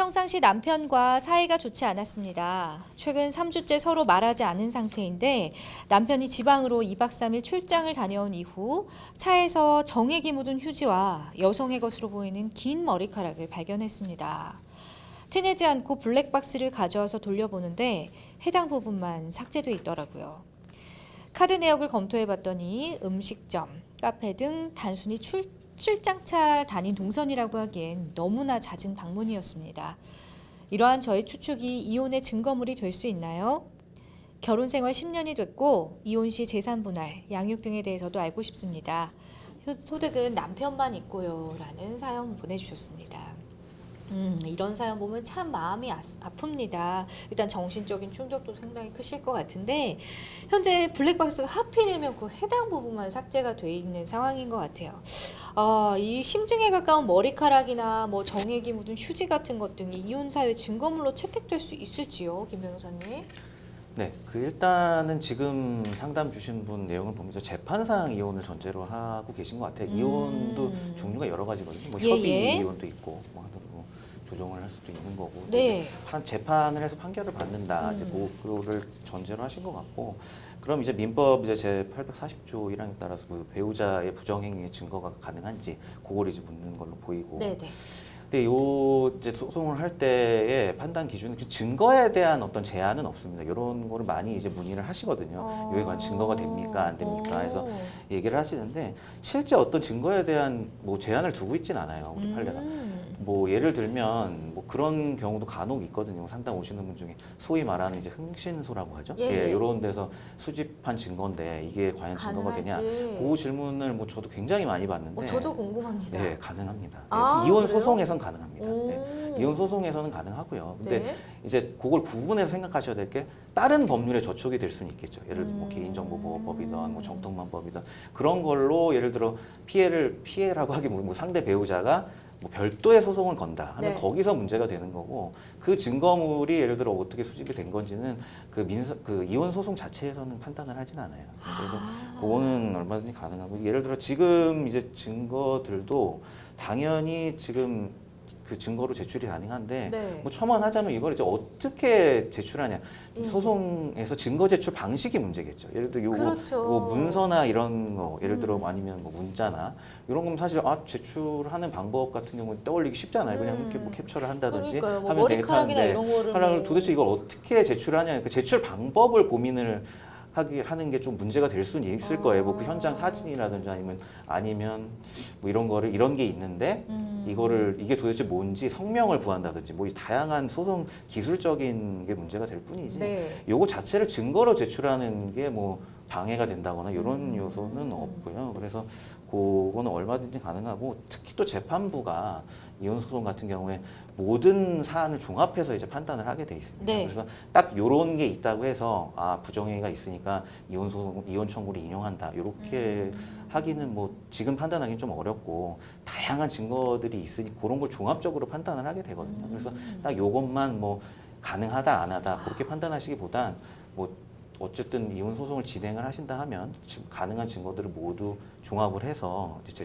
평상시 남편과 사이가 좋지 않았습니다. 최근 3주째 서로 말하지 않은 상태인데 남편이 지방으로 2박 3일 출장을 다녀온 이후 차에서 정액이 묻은 휴지와 여성의 것으로 보이는 긴 머리카락을 발견했습니다. 티내지 않고 블랙박스를 가져와서 돌려보는데 해당 부분만 삭제돼 있더라고요. 카드 내역을 검토해봤더니 음식점, 카페 등 단순히 출장차 다닌 동선이라고 하기엔 너무나 잦은 방문이었습니다. 이러한 저의 추측이 이혼의 증거물이 될 수 있나요? 결혼 생활 10년이 됐고 이혼 시 재산 분할, 양육 등에 대해서도 알고 싶습니다. 소득은 남편만 있고요. 라는 사연 보내주셨습니다. 이런 사연 보면 참 마음이 아픕니다. 일단 정신적인 충격도 상당히 크실 것 같은데 현재 블랙박스가 하필이면 그 해당 부분만 삭제가 돼 있는 상황인 것 같아요. 이 심증에 가까운 머리카락이나 뭐 정액이 묻은 휴지 같은 것 등이 이혼 사유의 증거물로 채택될 수 있을지요, 김 변호사님? 네, 일단은 지금 상담 주신 분 내용을 보면서 재판상 이혼을 전제로 하고 계신 것 같아요. 이혼도 종류가 여러 가지거든요. 뭐 협의 이혼도 있고, 뭐 조정을 할 수도 있는 거고. 네. 재판을 해서 판결을 받는다. 이제 그거를 전제로 하신 것 같고. 그럼 이제 민법 이제 제 840조 1항에 따라서 그 배우자의 부정행위의 증거가 가능한지 그걸 이제 묻는 걸로 보이고. 네네. 근데 이제 소송을 할 때의 판단 기준은 그 증거에 대한 어떤 제한은 없습니다. 이런 거를 많이 이제 문의를 하시거든요. 여기에 관한 증거가 됩니까, 안 됩니까 해서 얘기를 하시는데 실제 어떤 증거에 대한 뭐 제한을 두고 있진 않아요, 우리 판례가. 뭐 예를 들면 뭐 그런 경우도 간혹 있거든요. 상담 오시는 분 중에 소위 말하는 이제 흥신소라고 하죠. 이런 데서 수집한 증거인데 이게 과연 증거가 되냐? 그 질문을 뭐 저도 굉장히 많이 받는데. 저도 궁금합니다. 네, 가능합니다. 이혼 소송에선 가능합니다. 네. 이혼 소송에서는 가능하고요. 근데 이제 그걸 구분해서 생각하셔야 될 게 다른 법률에 저촉이 될 수는 있겠죠. 예를 들어 뭐 개인정보보호법이든 뭐 정통만법이든 그런 걸로 예를 들어 피해라고 하기 뭐 상대 배우자가 뭐 별도의 소송을 건다 하면 거기서 문제가 되는 거고 그 증거물이 예를 들어 어떻게 수집이 된 건지는 그 이혼 소송 자체에서는 판단을 하진 않아요. 그래서 그거는 얼마든지 가능하고 예를 들어 지금 이제 증거들도 당연히 지금 그 증거로 제출이 가능한데 뭐 첨언하자면 이걸 이제 어떻게 제출하냐 소송에서 증거 제출 방식이 문제겠죠. 예를 들어 뭐 문서나 이런 거 예를 들어 아니면 뭐 문자나 이런 건 사실 제출하는 방법 같은 경우는 떠올리기 쉽잖아요. 그냥 이렇게 뭐 캡처를 한다든지 뭐 하면 머리카락이나 되겠다는데 이런 거를 도대체 이걸 어떻게 제출하냐 그 제출 방법을 고민을 하는 게 좀 문제가 될 수는 있을 거예요. 뭐 그 현장 사진이라든지 아니면 뭐 이런 거를 이런 게 있는데 이게 도대체 뭔지 성명을 구한다든지 뭐 다양한 소송 기술적인 게 문제가 될 뿐이지. 요거 자체를 증거로 제출하는 게 뭐 방해가 된다거나 이런 요소는 없고요. 그래서 그거는 얼마든지 가능하고 특히 또 재판부가 이혼 소송 같은 경우에 모든 사안을 종합해서 이제 판단을 하게 돼 있습니다. 그래서 딱 요런 게 있다고 해서 부정행위가 있으니까 이혼 청구를 인용한다. 이렇게 하기는 뭐 지금 판단하기는 좀 어렵고 다양한 증거들이 있으니 그런 걸 종합적으로 판단을 하게 되거든요. 그래서 딱 요것만 뭐 가능하다 안 하다 그렇게 판단하시기보단 뭐 어쨌든 이혼 소송을 진행을 하신다 하면 지금 가능한 증거들을 모두 종합을 해서 이제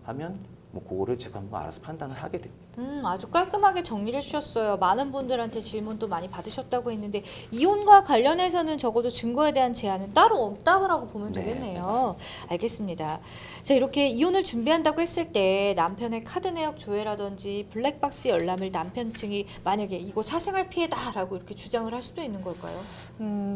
하면 뭐 그거를 재판부가 알아서 판단을 하게 됩니다. 아주 깔끔하게 정리를 해주셨어요. 많은 분들한테 질문도 많이 받으셨다고 했는데 이혼과 관련해서는 적어도 증거에 대한 제한은 따로 없다고 보면 되겠네요. 알겠습니다. 자, 이렇게 이혼을 준비한다고 했을 때 남편의 카드 내역 조회라든지 블랙박스 열람을 남편 측이 만약에 이거 사생활 피해다라고 이렇게 주장을 할 수도 있는 걸까요?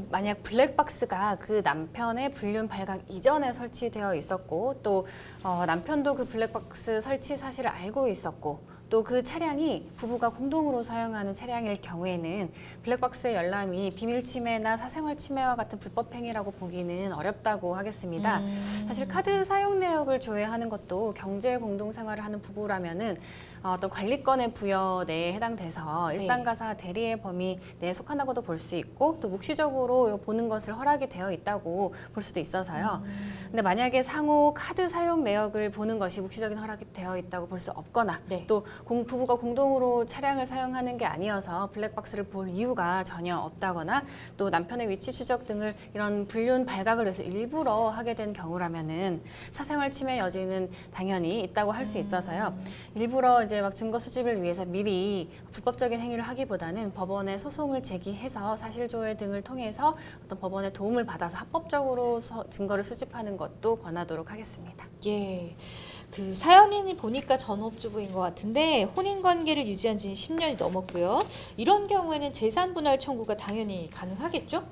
만약 블랙박스가 그 남편의 불륜 발각 이전에 설치되어 있었고 또 남편도 그 블랙박스 설치 사실을 알고 있었고 또 그 차량이 부부가 공동으로 사용하는 차량일 경우에는 블랙박스의 열람이 비밀 침해나 사생활 침해와 같은 불법 행위라고 보기는 어렵다고 하겠습니다. 사실 카드 사용 내역을 조회하는 것도 경제 공동 생활을 하는 부부라면은 어떤 관리권의 부여 내에 해당돼서 일상가사 대리의 범위 내에 속한다고도 볼 수 있고 또 묵시적으로 보는 것을 허락이 되어 있다고 볼 수도 있어서요. 근데 만약에 상호 카드 사용 내역을 보는 것이 묵시적인 허락이 되어 있다고 볼 수 없거나 또 부부가 공동으로 차량을 사용하는 게 아니어서 블랙박스를 볼 이유가 전혀 없다거나 또 남편의 위치 추적 등을 이런 불륜 발각을 위해서 일부러 하게 된 경우라면은 사생활 침해 여지는 당연히 있다고 할 수 있어서요. 일부러 이제 막 증거 수집을 위해서 미리 불법적인 행위를 하기보다는 법원에 소송을 제기해서 사실조회 등을 통해서 어떤 법원의 도움을 받아서 합법적으로 증거를 수집하는 것도 권하도록 하겠습니다. 예. 그 사연인이 보니까 전업주부인 것 같은데 혼인 관계를 유지한 지는 10년이 넘었고요. 이런 경우에는 재산 분할 청구가 당연히 가능하겠죠?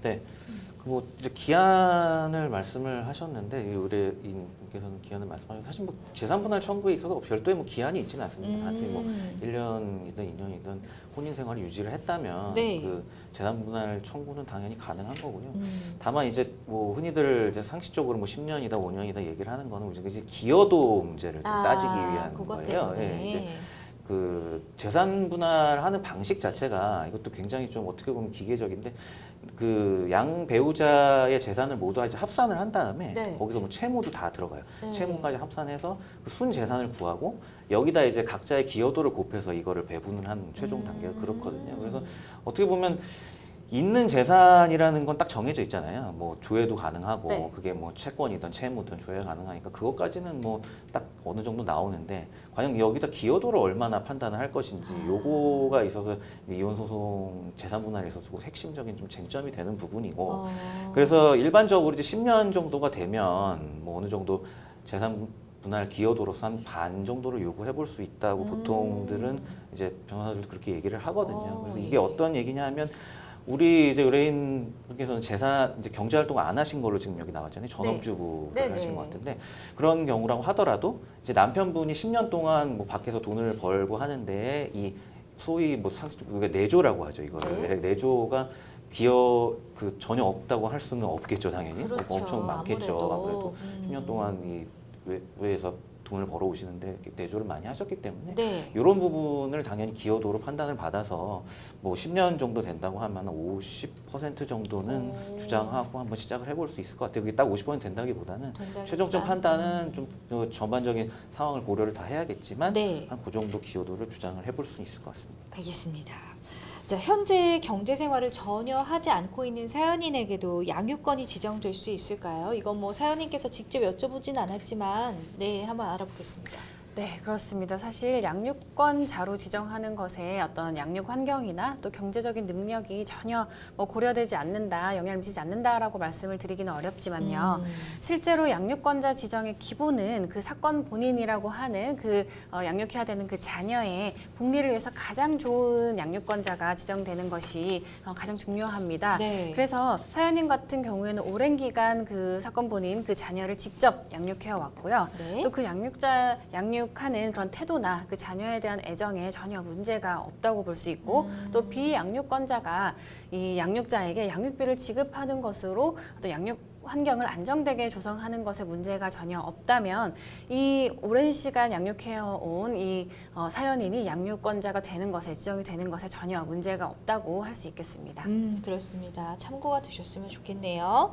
네. 뭐 이제 기한을 말씀을 하셨는데 이 의뢰인께서는 기한을 말씀하셨는데 사실 뭐 재산 분할 청구에 있어서 별도의 뭐 기한이 있지는 않습니다. 단지 뭐 1년이든 2년이든 혼인 생활을 유지를 했다면 네. 그 재산 분할 청구는 당연히 가능한 거고요. 다만 이제 뭐 흔히들 이제 상식적으로 뭐 10년이다 5년이다 얘기를 하는 거는 이제 기여도 문제를 좀 따지기 위한 그것 거예요. 때문에. 예, 이제 그 재산 분할하는 방식 자체가 이것도 굉장히 좀 어떻게 보면 기계적인데 그 양 배우자의 재산을 모두 이제 합산을 한 다음에 네. 거기서 뭐 채무도 다 들어가요. 네. 채무까지 합산해서 그 순 재산을 구하고 여기다 이제 각자의 기여도를 곱해서 이거를 배분을 하는 최종 단계가 그렇거든요. 그래서 어떻게 보면 있는 재산이라는 건 딱 정해져 있잖아요. 뭐 조회도 가능하고 네. 그게 뭐 채권이든 채무든 조회가 가능하니까 그것까지는 뭐 딱 어느 정도 나오는데 과연 여기다 기여도를 얼마나 판단을 할 것인지 요거가 있어서 이제 이혼 소송 재산 분할에 있어서 핵심적인 좀 쟁점이 되는 부분이고 그래서 일반적으로 이제 10년 정도가 되면 뭐 어느 정도 재산 분할 기여도로서 한 반 정도를 요구해 볼 수 있다고 보통들은 이제 변호사들도 그렇게 얘기를 하거든요. 그래서 이게 예. 어떤 얘기냐 하면 우리 이제 의뢰인분께서는 재산 이제 경제 활동을 안 하신 걸로 지금 여기 나왔잖아요. 전업주부를 네. 하신 네. 것 같은데 그런 경우라고 하더라도 이제 남편분이 10년 동안 뭐 밖에서 돈을 벌고 하는데 이 소위 뭐 상식 우리가 내조라고 하죠. 이거를 네. 내조가 기여 그 전혀 없다고 할 수는 없겠죠, 당연히. 그렇죠. 엄청 많겠죠. 아무래도. 아무래도 10년 동안 이 외에서 돈을 벌어오시는데 이렇게 내조를 많이 하셨기 때문에 네. 이런 부분을 당연히 기여도로 판단을 받아서 뭐 10년 정도 된다고 하면 50% 정도는 주장하고 한번 시작을 해볼 수 있을 것 같아요. 그게 딱 50% 된다기보다는 최종적 판단은 좀 전반적인 상황을 고려를 다 해야겠지만 네. 한 그 정도 기여도를 주장을 해볼 수 있을 것 같습니다. 알겠습니다. 자, 현재 경제 생활을 전혀 하지 않고 있는 사연인에게도 양육권이 지정될 수 있을까요? 이건 뭐 사연인께서 직접 여쭤보진 않았지만 네, 한번 알아보겠습니다. 네, 그렇습니다. 사실 양육권자로 지정하는 것에 어떤 양육 환경이나 또 경제적인 능력이 전혀 뭐 고려되지 않는다, 영향을 미치지 않는다라고 말씀을 드리기는 어렵지만요. 실제로 양육권자 지정의 기본은 그 사건 본인이라고 하는 그 양육해야 되는 그 자녀의 복리를 위해서 가장 좋은 양육권자가 지정되는 것이 가장 중요합니다. 네. 그래서 사연인 같은 경우에는 오랜 기간 그 사건 본인 그 자녀를 직접 양육해 왔고요. 네. 또 그 양육하는 그런 태도나 그 자녀에 대한 애정에 전혀 문제가 없다고 볼 수 있고 또 비양육권자가 이 양육자에게 양육비를 지급하는 것으로 어떤 양육 환경을 안정되게 조성하는 것에 문제가 전혀 없다면 이 오랜 시간 양육해온 이 사연인이 양육권자가 되는 것에 지정이 되는 것에 전혀 문제가 없다고 할 수 있겠습니다. 그렇습니다. 참고가 되셨으면 좋겠네요.